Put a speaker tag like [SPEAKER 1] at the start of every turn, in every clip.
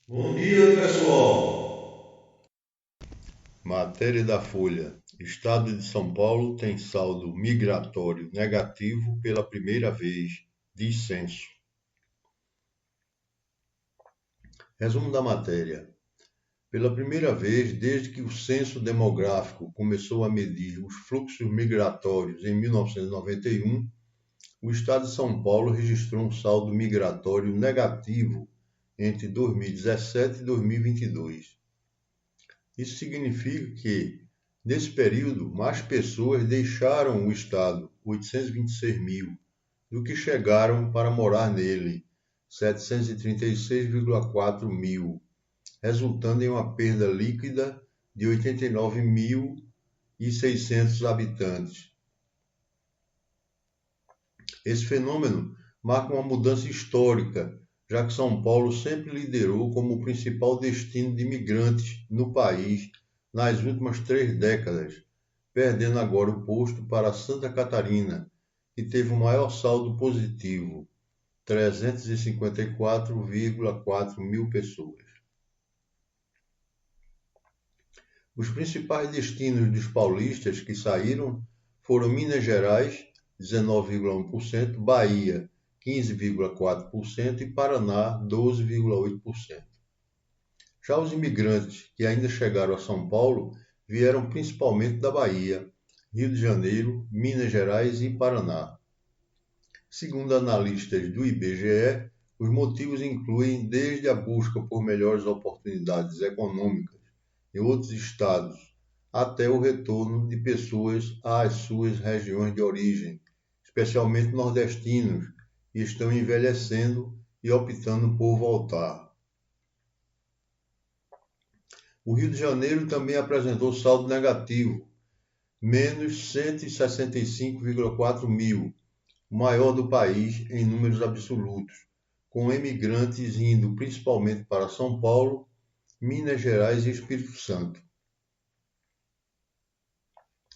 [SPEAKER 1] Bom dia, pessoal! Matéria da Folha. Estado de São Paulo tem saldo migratório negativo pela primeira vez, diz censo. Resumo da matéria. Pela primeira vez, desde que o censo demográfico começou a medir os fluxos migratórios em 1991, o estado de São Paulo registrou um saldo migratório negativo entre 2017 e 2022. Isso significa que, nesse período, mais pessoas deixaram o estado, 826 mil, do que chegaram para morar nele, 736,4 mil, resultando em uma perda líquida de 89.600 habitantes. Esse fenômeno marca uma mudança histórica, já que São Paulo sempre liderou como o principal destino de imigrantes no país nas últimas 3 décadas, perdendo agora o posto para Santa Catarina, que teve o maior saldo positivo, 354,4 mil pessoas. Os principais destinos dos paulistas que saíram foram Minas Gerais, 19,1%, Bahia, 15,4% e Paraná, 12,8%. Já os imigrantes que ainda chegaram a São Paulo vieram principalmente da Bahia, Rio de Janeiro, Minas Gerais e Paraná. Segundo analistas do IBGE, os motivos incluem desde a busca por melhores oportunidades econômicas em outros estados, até o retorno de pessoas às suas regiões de origem, especialmente nordestinos, que estão envelhecendo e optando por voltar. O Rio de Janeiro também apresentou saldo negativo, menos 165,4 mil, o maior do país em números absolutos, com imigrantes indo principalmente para São Paulo, Minas Gerais e Espírito Santo.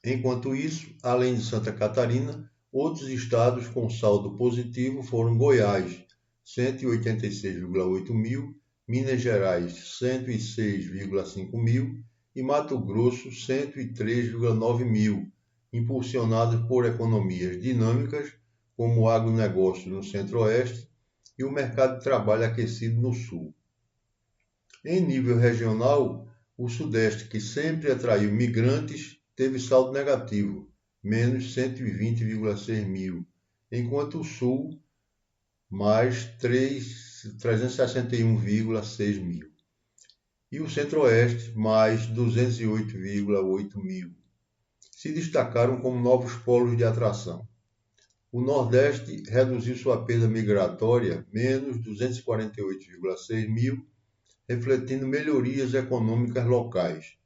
[SPEAKER 1] Enquanto isso, além de Santa Catarina, outros estados com saldo positivo foram Goiás, 186,8 mil, Minas Gerais, 106,5 mil e Mato Grosso, 103,9 mil, impulsionados por economias dinâmicas, como o agronegócio no Centro-Oeste e o mercado de trabalho aquecido no Sul. Em nível regional, o Sudeste, que sempre atraiu migrantes, teve saldo negativo, menos 120,6 mil, enquanto o Sul, mais 361,6 mil. E o Centro-Oeste, mais 208,8 mil. Se destacaram como novos polos de atração. O Nordeste reduziu sua perda migratória, menos 248,6 mil, refletindo melhorias econômicas locais.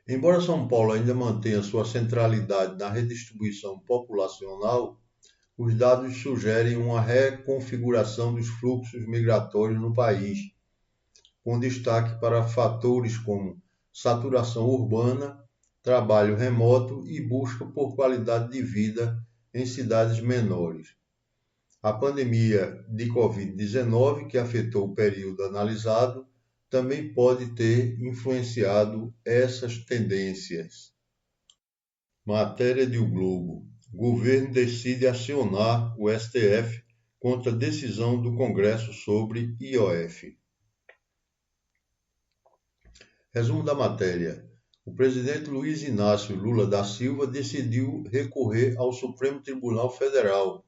[SPEAKER 1] Embora São Paulo ainda mantenha sua centralidade na redistribuição populacional, os dados sugerem uma reconfiguração dos fluxos migratórios no país, com destaque para fatores como saturação urbana, trabalho remoto e busca por qualidade de vida em cidades menores. A pandemia de Covid-19, que afetou o período analisado, também pode ter influenciado essas tendências. Matéria de O Globo. Governo decide acionar o STF contra a decisão do Congresso sobre IOF. Resumo da matéria. O presidente Luiz Inácio Lula da Silva decidiu recorrer ao Supremo Tribunal Federal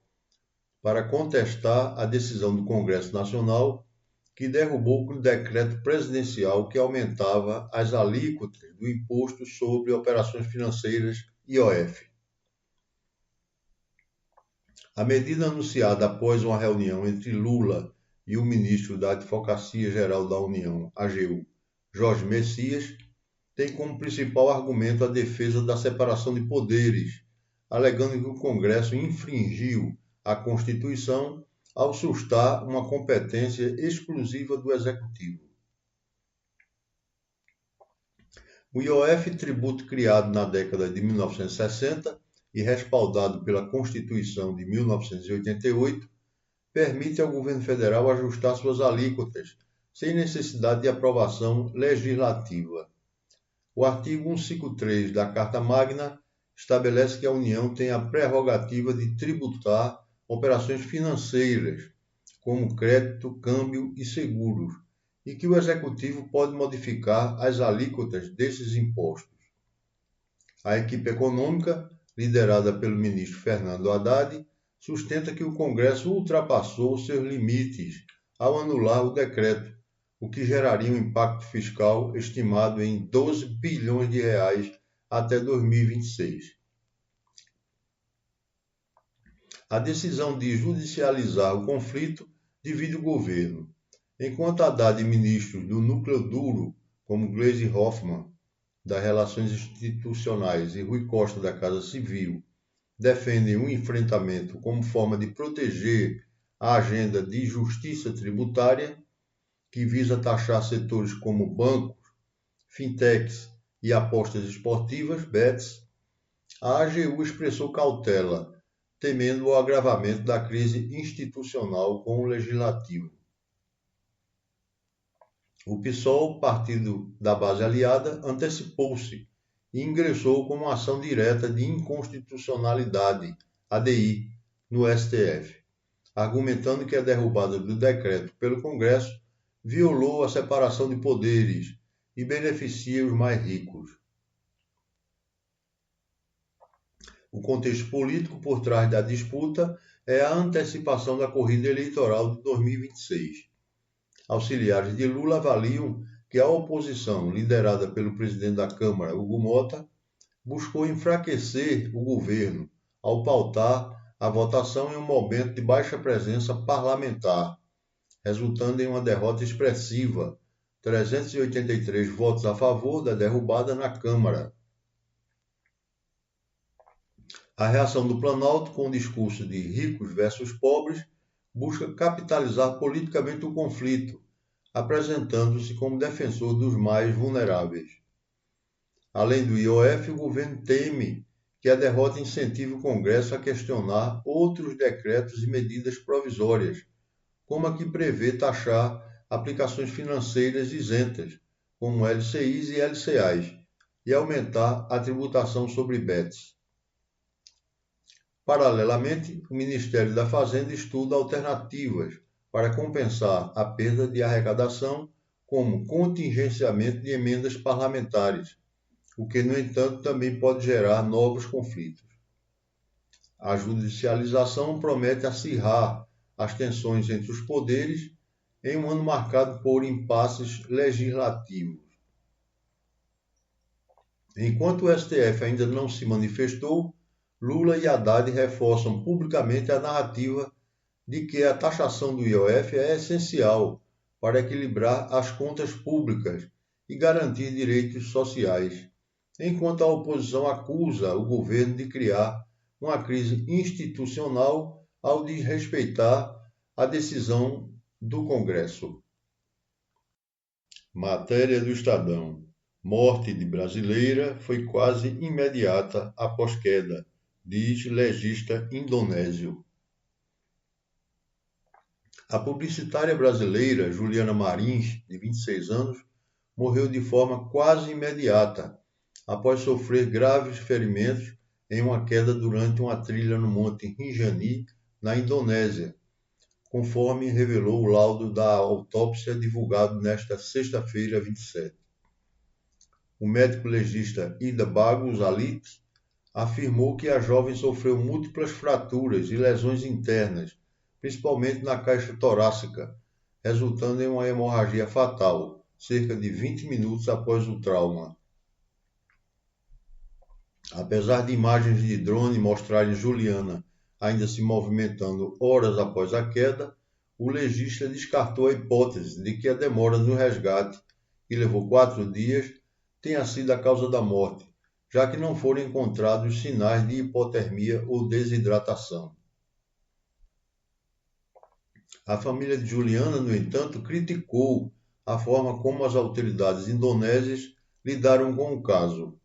[SPEAKER 1] para contestar a decisão do Congresso Nacional que derrubou o decreto presidencial que aumentava as alíquotas do Imposto sobre Operações Financeiras, IOF. A medida anunciada após uma reunião entre Lula e o ministro da Advocacia Geral da União, AGU, Jorge Messias, tem como principal argumento a defesa da separação de poderes, alegando que o Congresso infringiu a Constituição ao sustar uma competência exclusiva do Executivo. O IOF, tributo criado na década de 1960 e respaldado pela Constituição de 1988, permite ao governo federal ajustar suas alíquotas, sem necessidade de aprovação legislativa. O artigo 153 da Carta Magna estabelece que a União tem a prerrogativa de tributar operações financeiras, como crédito, câmbio e seguros, e que o Executivo pode modificar as alíquotas desses impostos. A equipe econômica, liderada pelo ministro Fernando Haddad, sustenta que o Congresso ultrapassou seus limites ao anular o decreto, o que geraria um impacto fiscal estimado em 12 bilhões de reais até 2026. A decisão de judicializar o conflito divide o governo. Enquanto Haddad e ministros do núcleo duro, como Gleisi Hoffmann, das Relações Institucionais, e Rui Costa, da Casa Civil, defendem o enfrentamento como forma de proteger a agenda de justiça tributária, que visa taxar setores como bancos, fintechs e apostas esportivas, bets, a AGU expressou cautela, temendo o agravamento da crise institucional com o Legislativo. O PSOL, partido da base aliada, antecipou-se e ingressou com uma ação direta de inconstitucionalidade, ADI, no STF, argumentando que a derrubada do decreto pelo Congresso violou a separação de poderes e beneficia os mais ricos. O contexto político por trás da disputa é a antecipação da corrida eleitoral de 2026. Auxiliares de Lula avaliam que a oposição, liderada pelo presidente da Câmara, Hugo Mota, buscou enfraquecer o governo ao pautar a votação em um momento de baixa presença parlamentar, resultando em uma derrota expressiva, 383 votos a favor da derrubada na Câmara. A reação do Planalto, com o discurso de ricos versus pobres, busca capitalizar politicamente o conflito, apresentando-se como defensor dos mais vulneráveis. Além do IOF, o governo teme que a derrota incentive o Congresso a questionar outros decretos e medidas provisórias, como a que prevê taxar aplicações financeiras isentas, como LCIs e LCAs, e aumentar a tributação sobre bets. Paralelamente, o Ministério da Fazenda estuda alternativas para compensar a perda de arrecadação, como contingenciamento de emendas parlamentares, o que, no entanto, também pode gerar novos conflitos. A judicialização promete acirrar as tensões entre os poderes em um ano marcado por impasses legislativos. Enquanto o STF ainda não se manifestou, Lula e Haddad reforçam publicamente a narrativa de que a taxação do IOF é essencial para equilibrar as contas públicas e garantir direitos sociais, enquanto a oposição acusa o governo de criar uma crise institucional ao desrespeitar a decisão do Congresso. Matéria do Estadão. Morte de brasileira foi quase imediata após queda, diz legista indonésio. A publicitária brasileira Juliana Marins, de 26 anos, morreu de forma quase imediata após sofrer graves ferimentos em uma queda durante uma trilha no Monte Rinjani, na Indonésia, conforme revelou o laudo da autópsia divulgado nesta sexta-feira, 27. O médico legista Ida Bagus Alit afirmou que a jovem sofreu múltiplas fraturas e lesões internas, principalmente na caixa torácica, resultando em uma hemorragia fatal, cerca de 20 minutos após o trauma. Apesar de imagens de drone mostrarem Juliana ainda se movimentando horas após a queda, o legista descartou a hipótese de que a demora no resgate, que levou 4 dias, tenha sido a causa da morte, já que não foram encontrados sinais de hipotermia ou desidratação. A família de Juliana, no entanto, criticou a forma como as autoridades indonésias lidaram com o caso.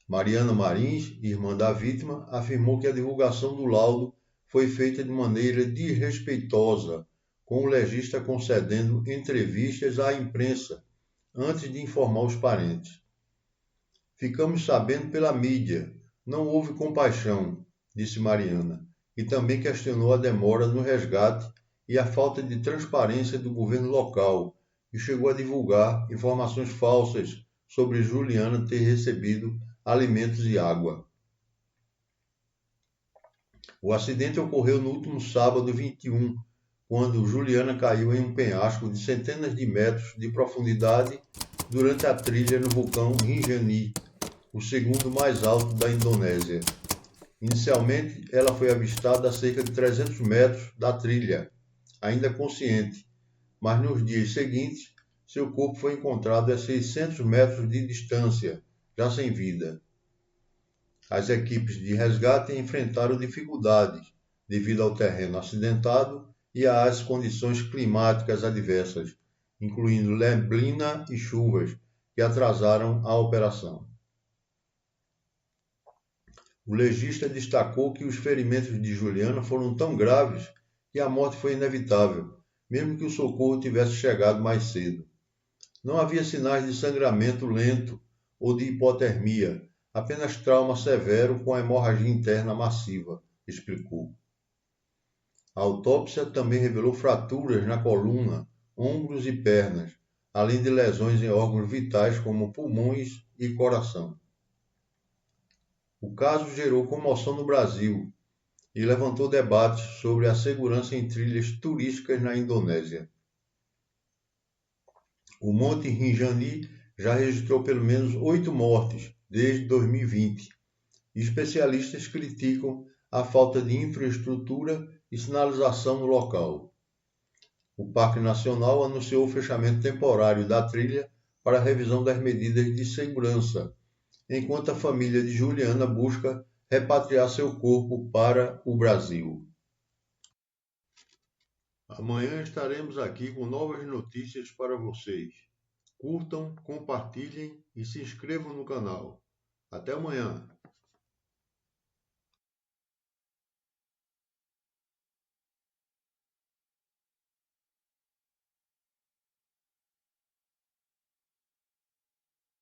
[SPEAKER 1] Mariana Marins, irmã da vítima, afirmou que a divulgação do laudo foi feita de maneira desrespeitosa, com o legista concedendo entrevistas à imprensa antes de informar os parentes. Ficamos sabendo pela mídia. Não houve compaixão, disse Mariana, e também questionou a demora no resgate e a falta de transparência do governo local, e chegou a divulgar informações falsas sobre Juliana ter recebido alimentos e água. O acidente ocorreu no último sábado 21, quando Juliana caiu em um penhasco de centenas de metros de profundidade durante a trilha no vulcão Rinjani, o segundo mais alto da Indonésia. Inicialmente, ela foi avistada a cerca de 300 metros da trilha, ainda consciente, mas nos dias seguintes, seu corpo foi encontrado a 600 metros de distância, já sem vida. As equipes de resgate enfrentaram dificuldades devido ao terreno acidentado e às condições climáticas adversas, incluindo neblina e chuvas, que atrasaram a operação. O legista destacou que os ferimentos de Juliana foram tão graves que a morte foi inevitável, mesmo que o socorro tivesse chegado mais cedo. Não havia sinais de sangramento lento ou de hipotermia, apenas trauma severo com hemorragia interna massiva, explicou. A autópsia também revelou fraturas na coluna, ombros e pernas, além de lesões em órgãos vitais como pulmões e coração. O caso gerou comoção no Brasil e levantou debates sobre a segurança em trilhas turísticas na Indonésia. O Monte Rinjani já registrou pelo menos 8 mortes desde 2020 e especialistas criticam a falta de infraestrutura e sinalização no local. O Parque Nacional anunciou o fechamento temporário da trilha para a revisão das medidas de segurança, enquanto a família de Juliana busca repatriar seu corpo para o Brasil. Amanhã estaremos aqui com novas notícias para vocês. Curtam, compartilhem e se inscrevam no canal. Até amanhã!